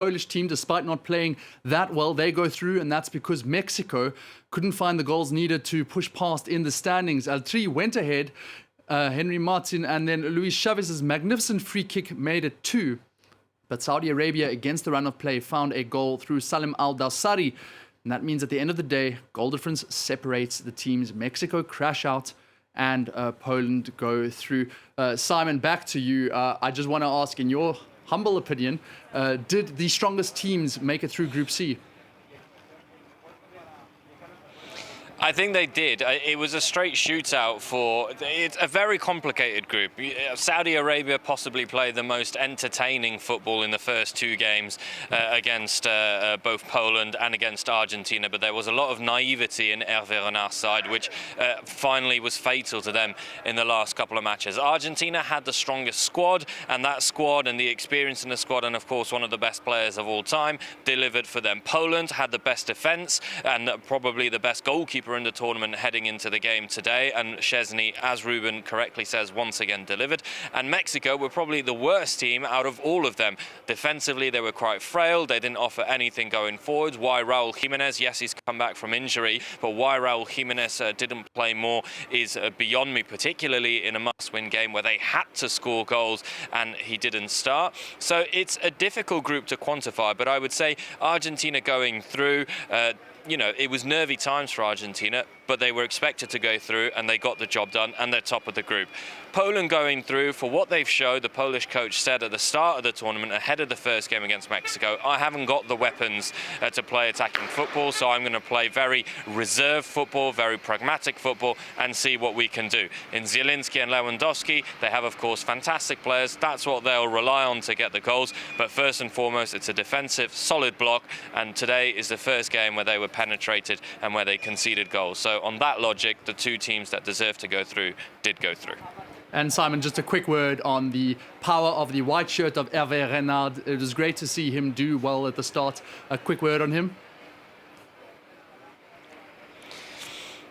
Polish team, despite not playing that well, they go through, and that's because Mexico couldn't find the goals needed to push past in the standings. Al-Tri went ahead, Henry Martin, and then Luis Chavez's magnificent free kick made it 2. But Saudi Arabia, against the run of play, found a goal through Salim Al-Dawsari. And that means at the end of the day, goal difference separates the teams. Mexico crash out and Poland go through. Simon, back to you. I just want to ask, in your humble opinion, did the strongest teams make it through Group C? I think they did. It was a straight shootout it's a very complicated group. Saudi Arabia possibly played the most entertaining football in the first 2 games against both Poland and against Argentina, but there was a lot of naivety in Hervé Renard's side, which finally was fatal to them in the last couple of matches. Argentina had the strongest squad, and that squad and the experience in the squad, and of course one of the best players of all time, delivered for them. Poland had the best defence and probably the best goalkeeper in the tournament heading into the game today, and Szczesny, as Ruben correctly says, once again delivered. And Mexico were probably the worst team out of all of them. Defensively, they were quite frail. They didn't offer anything going forwards. Why Raul Jimenez? Yes, he's come back from injury, but why Raul Jimenez didn't play more is beyond me, particularly in a must-win game where they had to score goals and he didn't start. So it's a difficult group to quantify, but I would say Argentina going through, it was nervy times for Argentina, but they were expected to go through and they got the job done and they're top of the group. Poland going through, for what they've showed, the Polish coach said at the start of the tournament, ahead of the first game against Mexico, I haven't got the weapons to play attacking football, so I'm going to play very reserved football, very pragmatic football, and see what we can do. In Zielinski and Lewandowski, they have, of course, fantastic players. That's what they'll rely on to get the goals. But first and foremost, it's a defensive, solid block, and today is the first game where they were penetrated and where they conceded goals. So on that logic, the 2 teams that deserve to go through did go through. And Simon, just a quick word on the power of the white shirt of Hervé Renard. It was great to see him do well at the start. A quick word on him.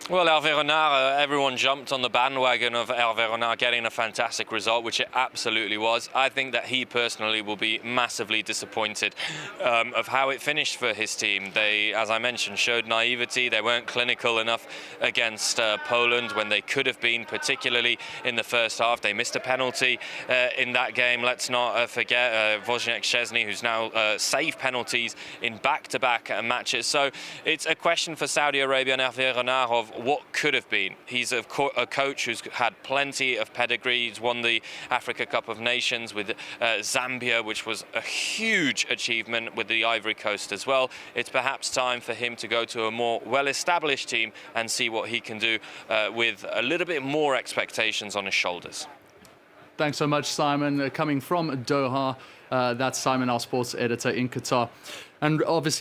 Well, Hervé Renard, everyone jumped on the bandwagon of Hervé Renard getting a fantastic result, which it absolutely was. I think that he personally will be massively disappointed of how it finished for his team. They, as I mentioned, showed naivety. They weren't clinical enough against Poland when they could have been, particularly in the first half. They missed a penalty in that game. Let's not forget Wozniak Szczesny, who's now saved penalties in back-to-back matches. So it's a question for Saudi Arabia and Hervé Renard of what could have been. He's a coach who's had plenty of pedigree. He's won the Africa Cup of Nations with Zambia, which was a huge achievement, with the Ivory Coast as well. It's perhaps time for him to go to a more well-established team and see what he can do with a little bit more expectations on his shoulders. Thanks so much, Simon. Coming from Doha, that's Simon, our sports editor in Qatar. And obviously,